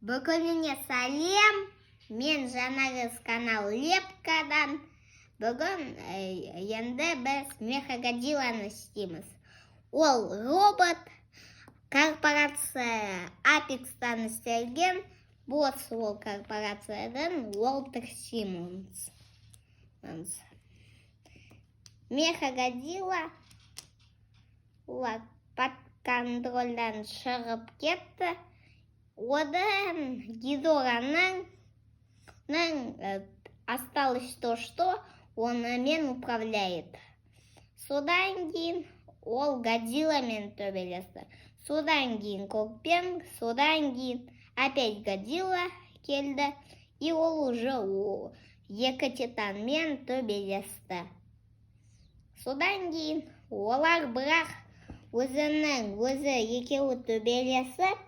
Бүгініне сәлем, мен жаңағы канал Лепкадан. Бүгін енді біз Мехагодзилланы істейміз. Ол робот корпорация Апекстан істелген, босс ол корпорациядан Уолтер Симмонс. Мехагодзилла под контрольдан шығып кетті. Одан Гидораның осталось то, что он мен управляет. Содан кейін ол Годзилламен төбелесті. Содан кейін Кокпен, содан кейін опять Годзилла келді. И ол уже екі титанмен төбелесті. Содан кейін олар бірақ өзі екеуі төбелесіп,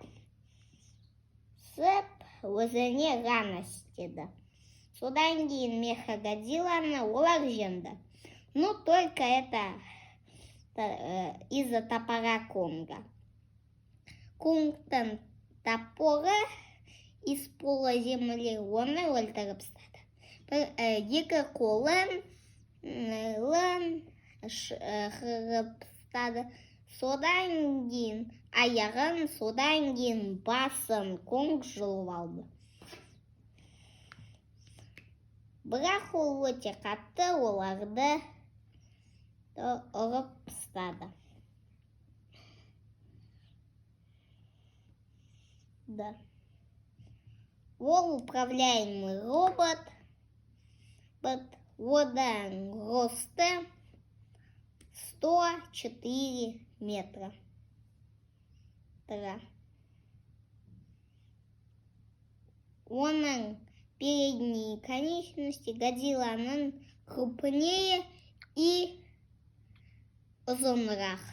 өзіне ғана істеді. Содан кейін Мехагодзилланы олар жеңді. Но только это из-за топора Конга. Конгтың топоры из пола земли оны өлтіріп тастады. Екі қолын қырып тастады. Содан кейін аяғын, содан кейін басын Конг жұлып алды. Бірақ ол өте қатты оларды ұрып тастады. Ол управляемый робот. Одан росты 104 метра. Оның передние конечности Годзилланың крупнее и ұзынырақ.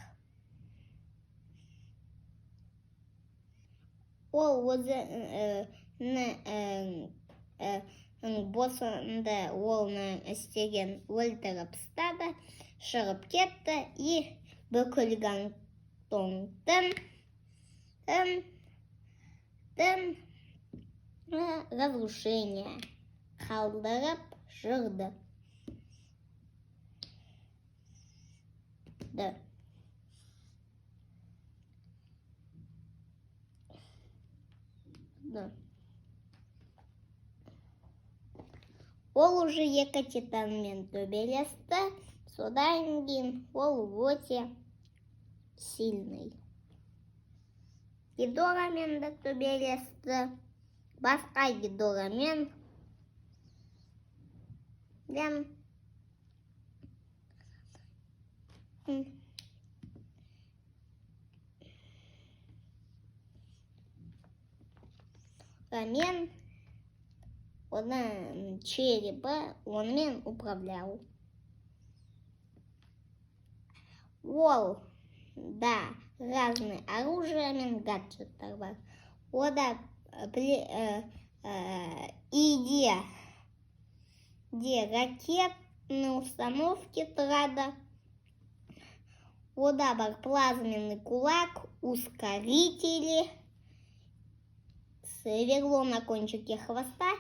Ол боссынды олның істеген өлтіріп тастады, шығып кетті и бүкіл Гонконгтың разрушение қалдырып жүрді. Ол уже екі титанмен төбелесті, содан кейін ол өте сильный. Гидорамен де төбелесті, басқа Гидорамен. Мен оның черепі онымен управлял. Ол да разные оружия мен гаджеттер бар. Ода идея ракетные установки тұрады. Ода бар плазменный кулак, ускорители, сверло на кончике хвоста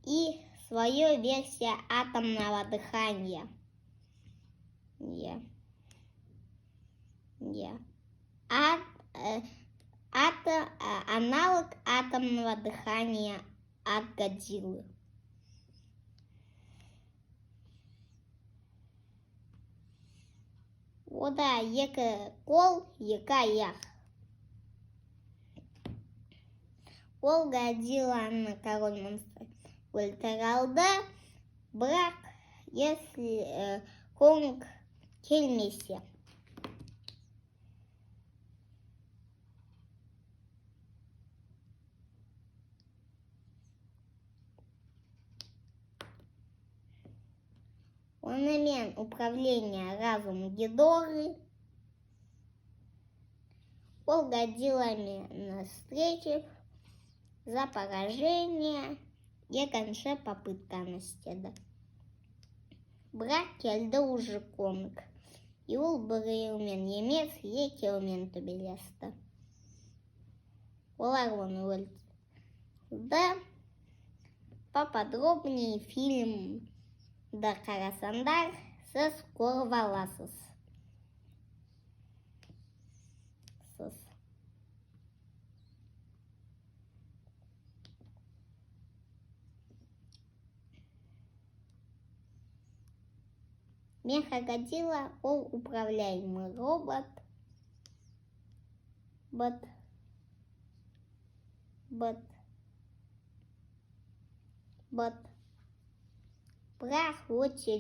и свою версия атомного дыхания. Аналог атомного дыхания от Годзиллы. Ода екі қол, екі аяқ. Ол Годзилланы король монстр өлтіре алды, бірақ если Конг келмесе. Онымен управление разум Гидоры. Ол Годзилламен встречи за поражение екінші попытканы істеді. Бірақ келді уже Конг. И ол біреумен емес, екеуімен төбелесті. Олар оны Да, поподробнее фильм «Да Карасандар» со Скорваласос. Мехагодзилла — ол управляемый робот. Бірақ өте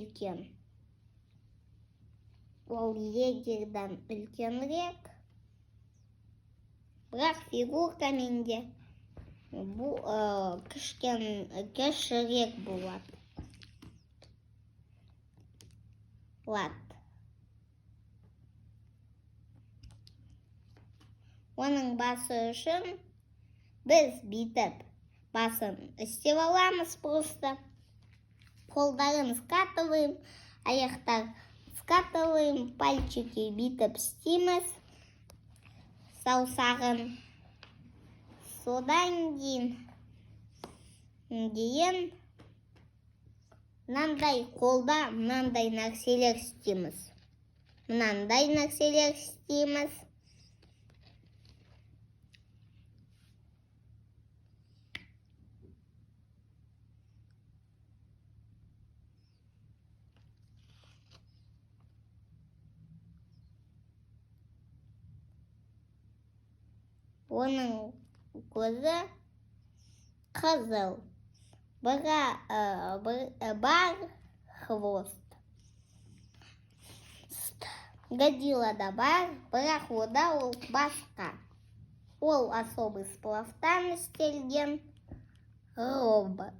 ол егерден үлкенірек, бірақ фигуркамен де кішірек болады. Оның басы үшін біз бүйтіп басын істеп аламыз просто. Қолдарын скатываем, аяқтар скатываем, пальчики бүйтіп істейміз, саусағын. Содан кейін мынандай қолда мынандай нәрселер істейміз. Оның көзі қызыл, бар хвост. Годзиллада бар, бірақ ода ол басқа. Ол особый сплавтан істелген робот.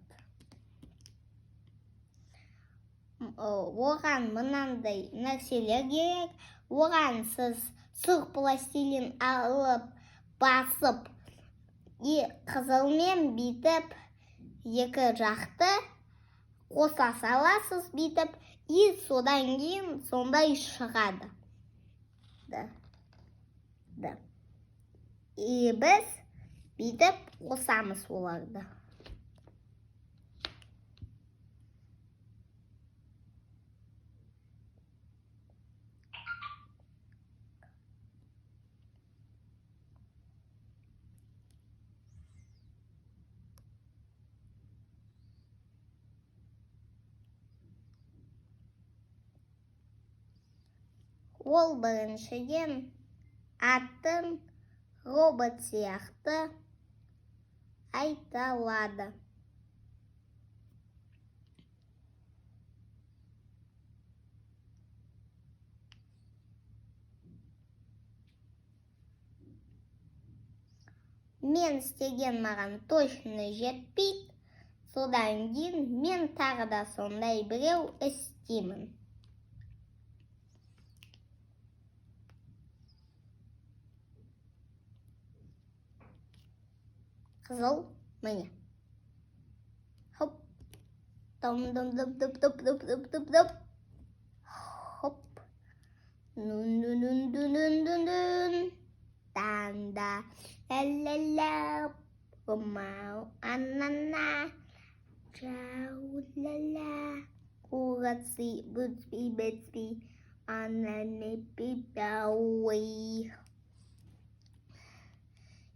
Оған мынандай нәрселер керек. Оған сіз сұр пластилин алып, басып, қызылмен бүйтіп, екі жақты қоса саласыз бүйтіп, содан кейін сондай шығады. Біз бүйтіп қосамыз оларды. Ол біріншіден атын робот сияқты айталады. Мен істеген маған точно жетпейді. Содан кейін мен тағы да сондай біреу істеймін. Қызыл, міне. Хоп. Дым-дым-дым-дым-дым-дым-дым-дым. Хоп. Нун-дун-дун-дун-дун-дун. Танда. Ла-ла-ла. Мау. Анана. Чау-ла-ла. Курасы, быцпи-быцпи. Ананы-пи-пауи.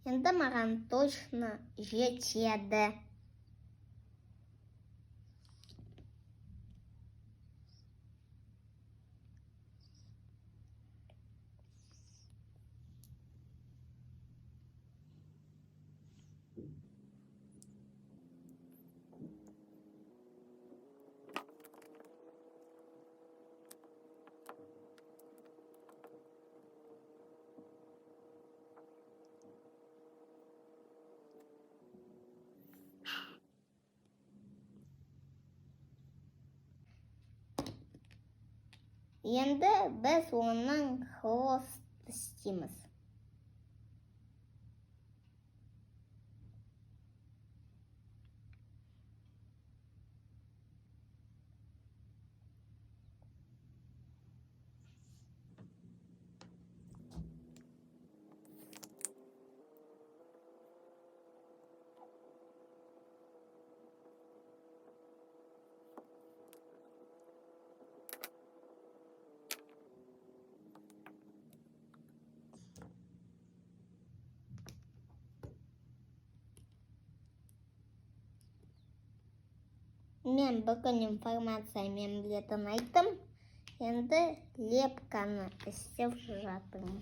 Енді маған точно жетеді. Енді біз оның хвост істейміз. Men bugun informatsiya men bilетін айттым. Енді лепканы істеп жатырмын.